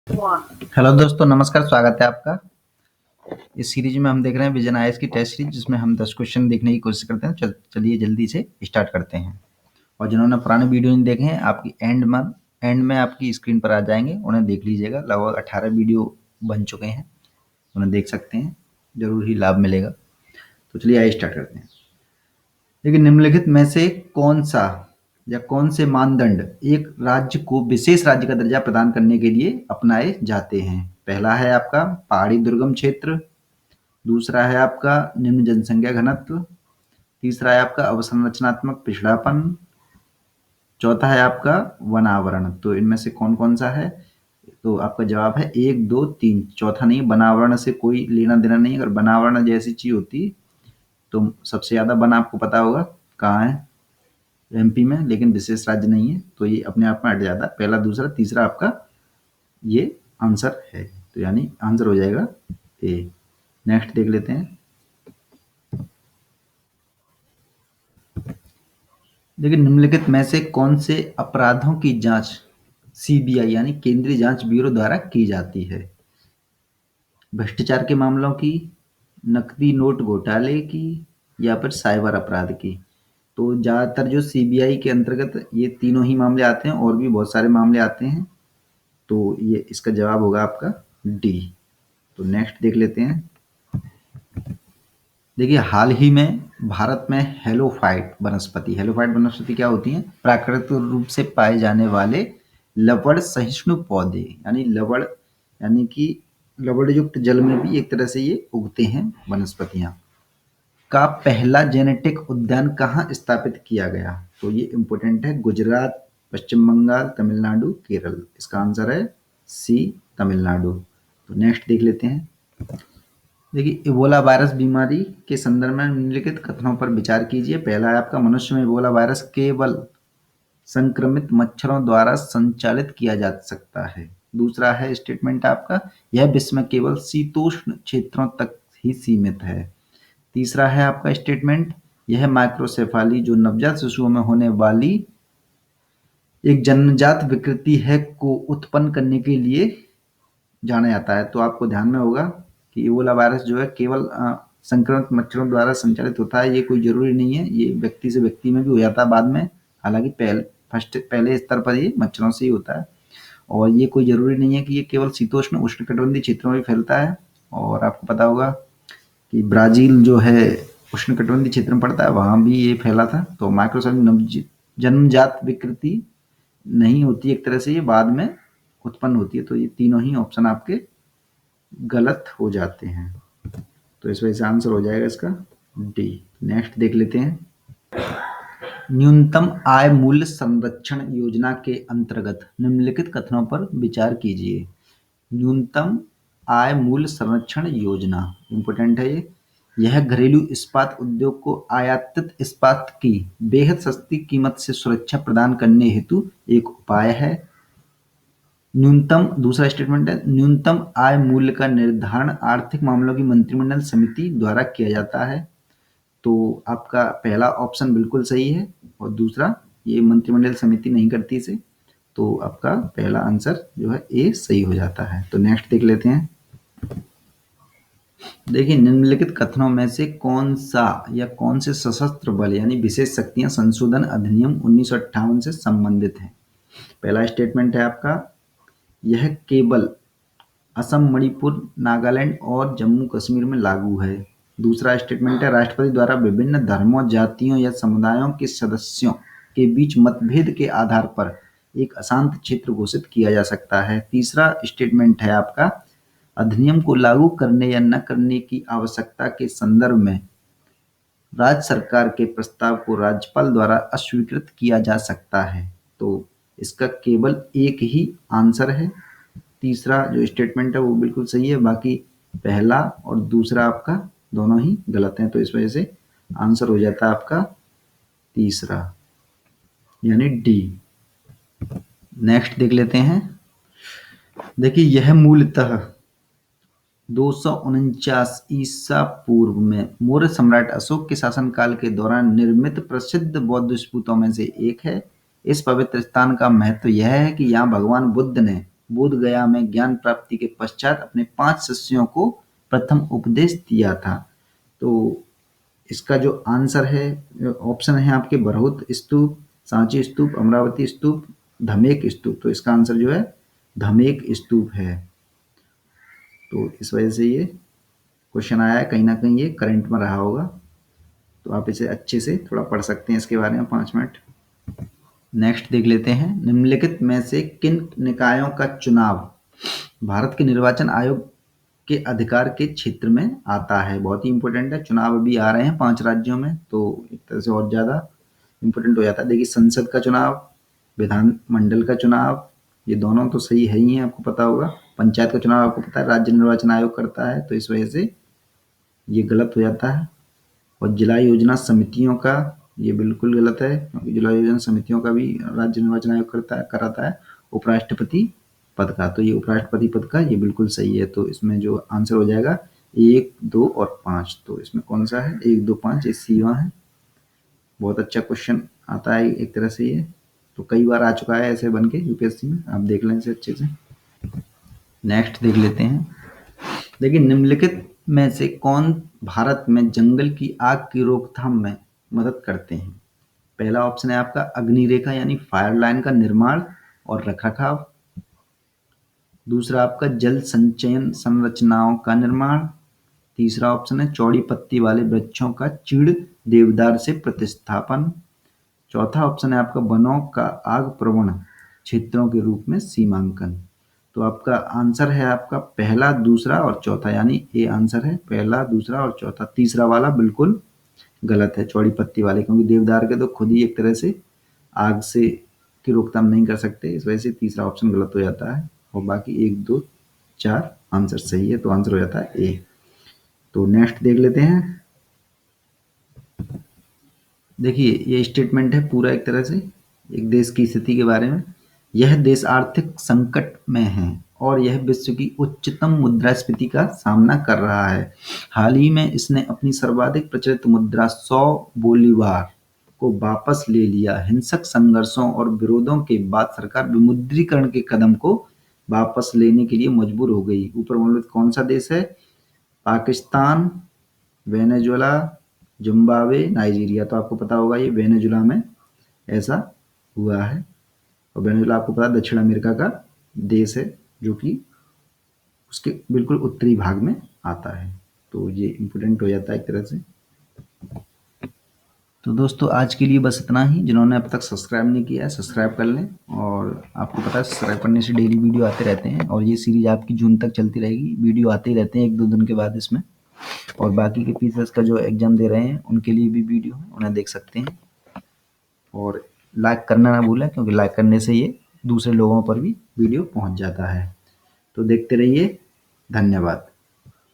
Hello दोस्तों, नमस्कार। स्वागत है आपका। इस सीरीज में हम देख रहे हैं विजन आईएएस की टेस्ट सीरीज, जिसमें हम 10 क्वेश्चन देखने की कोशिश करते हैं। चलिए जल्दी से स्टार्ट करते हैं। और जिन्होंने पुराने वीडियो नहीं देखे हैं, आपकी एंड में आपकी स्क्रीन पर आ जाएंगे, उन्हें देख लीजिएगा। लगभग 18 वीडियो बन चुके हैं, उन्हें देख सकते हैं, जरूर ही लाभ मिलेगा। तो चलिए आइए स्टार्ट करते हैं। लेकिन निम्नलिखित में से कौन सा या कौन से मानदंड एक राज्य को विशेष राज्य का दर्जा प्रदान करने के लिए अपनाए जाते हैं? पहला है आपका पहाड़ी दुर्गम क्षेत्र, दूसरा है आपका निम्न जनसंख्या घनत्व, तीसरा है आपका अवसंरचनात्मक पिछड़ापन, चौथा है आपका वनावरण। तो इनमें से कौन कौन सा है? तो आपका जवाब है 1, 2, 3। चौथा नहीं, वनावरण से कोई लेना देना नहीं। अगर वनावरण जैसी चीज होती तो सबसे ज्यादा वन आपको पता होगा कहाँ है, एमपी में, लेकिन विशेष राज्य नहीं है, तो ये अपने आप में हट जाता है। पहला, दूसरा, तीसरा आपका ये आंसर है। तो यानी आंसर हो जाएगा ए। नेक्स्ट देख लेते हैं। देखिए, निम्नलिखित में से कौन से अपराधों की जांच सीबीआई यानी केंद्रीय जांच ब्यूरो द्वारा की जाती है? भ्रष्टाचार के मामलों की, नकदी नोट घोटाले की, या फिर साइबर अपराध की? तो ज्यादातर जो सीबीआई के अंतर्गत ये तीनों ही मामले आते हैं, और भी बहुत सारे मामले आते हैं। तो ये इसका जवाब होगा आपका डी। तो नेक्स्ट देख लेते हैं। देखिए, हाल ही में भारत में हेलोफाइट वनस्पति क्या होती हैं? प्राकृतिक रूप से पाए जाने वाले लवण सहिष्णु पौधे, यानी लवण, यानी कि लवण युक्त जल में भी एक तरह से ये उगते हैं वनस्पतियां। का पहला जेनेटिक उद्यान कहाँ स्थापित किया गया? तो ये इंपॉर्टेंट है। गुजरात, पश्चिम बंगाल, तमिलनाडु, केरल। इसका आंसर है सी, तमिलनाडु। तो नेक्स्ट देख लेते हैं। देखिए, इबोला वायरस बीमारी के संदर्भ में निम्नलिखित कथनों पर विचार कीजिए। पहला है आपका मनुष्य में इबोला वायरस केवल संक्रमित मच्छरों द्वारा संचालित किया जा सकता है। दूसरा है स्टेटमेंट आपका, यह विश्व में केवल शीतोष्ण क्षेत्रों तक ही सीमित है। तीसरा है आपका स्टेटमेंट, यह माइक्रोसेफाली जो नवजात शिशुओं में होने वाली एक जन्मजात विकृति है को उत्पन्न करने के लिए जाना जाता है। तो आपको ध्यान में होगा कि इबोला वायरस जो है केवल संक्रमित मच्छरों द्वारा संचालित होता है। ये कोई जरूरी नहीं है, ये व्यक्ति से व्यक्ति में भी हो जाता है बाद में। हालांकि पहले स्तर पर ये मच्छरों से ही होता है, और ये कोई जरूरी नहीं है कि ये केवल शीतोष्ण उष्णकटिबंधीय क्षेत्रों में फैलता है। और आपको पता होगा कि ब्राजील जो है उष्णकटिबंधीय क्षेत्र में पड़ता है, वहां भी ये फैला था। तो माइक्रोसॉफ्ट जन्मजात विकृति नहीं होती, एक तरह से ये बाद में उत्पन्न होती है। तो ये तीनों ही ऑप्शन आपके गलत हो जाते हैं। तो इस वजह से आंसर हो जाएगा इसका डी। नेक्स्ट देख लेते हैं। न्यूनतम आय मूल्य संरक्षण योजना के अंतर्गत निम्नलिखित कथनों पर विचार कीजिए। न्यूनतम आय मूल्य संरक्षण योजना इंपोर्टेंट है ये। यह घरेलू इस्पात उद्योग को आयातित इस्पात की बेहद सस्ती कीमत से सुरक्षा प्रदान करने हेतु एक उपाय है। दूसरा स्टेटमेंट है, न्यूनतम आय मूल्य का निर्धारण आर्थिक मामलों की मंत्रिमंडल समिति द्वारा किया जाता है। तो आपका पहला ऑप्शन बिल्कुल सही है, और दूसरा ये मंत्रिमंडल समिति नहीं करती इसे। तो आपका पहला आंसर जो है ए सही हो जाता है। तो नेक्स्ट देख लेते हैं। देखिए, निम्नलिखित कथनों में से कौन सा या कौन से सशस्त्र बल यानी विशेष शक्तियां संशोधन अधिनियम 1958 से संबंधित है? पहला स्टेटमेंट है आपका, यह केवल असम, मणिपुर, नागालैंड और जम्मू कश्मीर में लागू है। दूसरा स्टेटमेंट है, राष्ट्रपति द्वारा विभिन्न धर्मों, जातियों या समुदायों के सदस्यों के बीच मतभेद के आधार पर एक अशांत क्षेत्र घोषित किया जा सकता है। तीसरा स्टेटमेंट है आपका, अधिनियम को लागू करने या न करने की आवश्यकता के संदर्भ में राज्य सरकार के प्रस्ताव को राज्यपाल द्वारा अस्वीकृत किया जा सकता है। तो इसका केवल एक ही आंसर है। तीसरा जो स्टेटमेंट है वो बिल्कुल सही है, बाकी पहला और दूसरा आपका दोनों ही गलत हैं। तो इस वजह से आंसर हो जाता है आपका तीसरा, यानी डी। नेक्स्ट देख लेते हैं। देखिए, यह मूलतः 249 ईसा पूर्व में मौर्य सम्राट अशोक के शासनकाल के दौरान निर्मित प्रसिद्ध बौद्ध स्तूपों में से एक है। इस पवित्र स्थान का महत्व यह है कि यहाँ भगवान बुद्ध ने बोध गया में ज्ञान प्राप्ति के पश्चात अपने 5 शिष्यों को प्रथम उपदेश दिया था। तो इसका जो आंसर है, ऑप्शन है आपके बरहुत स्तूप, सांची स्तूप, अमरावती स्तूप, धमेक स्तूप। तो इसका आंसर जो है धमेक स्तूप है। तो इस वजह से ये क्वेश्चन आया है, कहीं ना कहीं ये करंट में रहा होगा। तो आप इसे अच्छे से थोड़ा पढ़ सकते हैं इसके बारे में 5 मिनट। नेक्स्ट देख लेते हैं, निम्नलिखित में से किन निकायों का चुनाव भारत के निर्वाचन आयोग के अधिकार के क्षेत्र में आता है। बहुत ही इंपॉर्टेंट है, चुनाव अभी आ रहे हैं 5 राज्यों में, तो एक तरह से और ज़्यादा इंपॉर्टेंट हो जाता है। देखिए, संसद का चुनाव, विधान मंडल का चुनाव, ये दोनों तो सही है ही है, आपको पता होगा। पंचायत का चुनाव आपको पता है राज्य निर्वाचन आयोग करता है, तो इस वजह से ये गलत हो जाता है। और जिला योजना समितियों का, ये बिल्कुल गलत है, क्योंकि जिला योजना समितियों का भी राज्य निर्वाचन आयोग कराता है। उपराष्ट्रपति पद का, तो ये उपराष्ट्रपति पद का ये बिल्कुल सही है। तो इसमें जो आंसर हो जाएगा 1, 2 और 5। तो इसमें कौन सा है 1, 2, 5, ये सीवा है। बहुत अच्छा क्वेश्चन आता है एक तरह से ये, तो कई बार आ चुका है ऐसे बन के यूपीएससी में, आप देख लें इसे अच्छे से। नेक्स्ट देख लेते हैं, देखिए निम्नलिखित में से कौन भारत में जंगल की आग की रोकथाम में मदद करते हैं। पहला ऑप्शन है आपका अग्निरेखा यानी फायर लाइन का निर्माण और रखरखाव। दूसरा आपका जल संचयन संरचनाओं का निर्माण। तीसरा ऑप्शन है चौड़ी पत्ती वाले वृक्षों का चीड़ देवदार से प्रतिस्थापन। चौथा ऑप्शन है आपका वनों का आग प्रवण क्षेत्रों के रूप में सीमांकन। तो आपका आंसर है आपका पहला, दूसरा और चौथा, यानी ए आंसर है पहला, दूसरा और चौथा। तीसरा वाला बिल्कुल गलत है, चौड़ी पत्ती वाले, क्योंकि देवदार के तो खुद ही एक तरह से आग से की रोकथाम नहीं कर सकते, इस वजह से तीसरा ऑप्शन गलत हो जाता है। और बाकी 1, 2, 4 आंसर सही है, तो आंसर हो जाता है ए। तो नेक्स्ट देख लेते हैं, देखिए ये स्टेटमेंट है पूरा एक तरह से एक देश की स्थिति के बारे में। यह देश आर्थिक संकट में है और यह विश्व की उच्चतम मुद्रास्फीति का सामना कर रहा है। हाल ही में इसने अपनी सर्वाधिक प्रचलित मुद्रा 100 बोलीवार को वापस ले लिया। हिंसक संघर्षों और विरोधों के बाद सरकार विमुद्रीकरण के कदम को वापस लेने के लिए मजबूर हो गई। ऊपर वर्णित कौन सा देश है, पाकिस्तान, वेनेजुएला, जिम्बाब्वे, नाइजीरिया। तो आपको पता होगा ये वेनेजुएला में ऐसा हुआ है। और वेनेजुएला आपको पता है दक्षिण अमेरिका का देश है, जो कि उसके बिल्कुल उत्तरी भाग में आता है। तो ये इम्पोर्टेंट हो जाता है एक तरह से। तो दोस्तों आज के लिए बस इतना ही। जिन्होंने अब तक सब्सक्राइब नहीं किया है सब्सक्राइब कर लें, और आपको पता है सब्सक्राइब करने से डेली वीडियो आते रहते हैं, और ये सीरीज आपकी जून तक चलती रहेगी। वीडियो आते ही रहते हैं 1-2 दिन के बाद इसमें। और बाकी के पीसीएस का जो एग्ज़ाम दे रहे हैं उनके लिए भी वीडियो है, उन्हें देख सकते हैं। और लाइक करना ना भूलें, क्योंकि लाइक करने से ये दूसरे लोगों पर भी वीडियो पहुंच जाता है। तो देखते रहिए, धन्यवाद।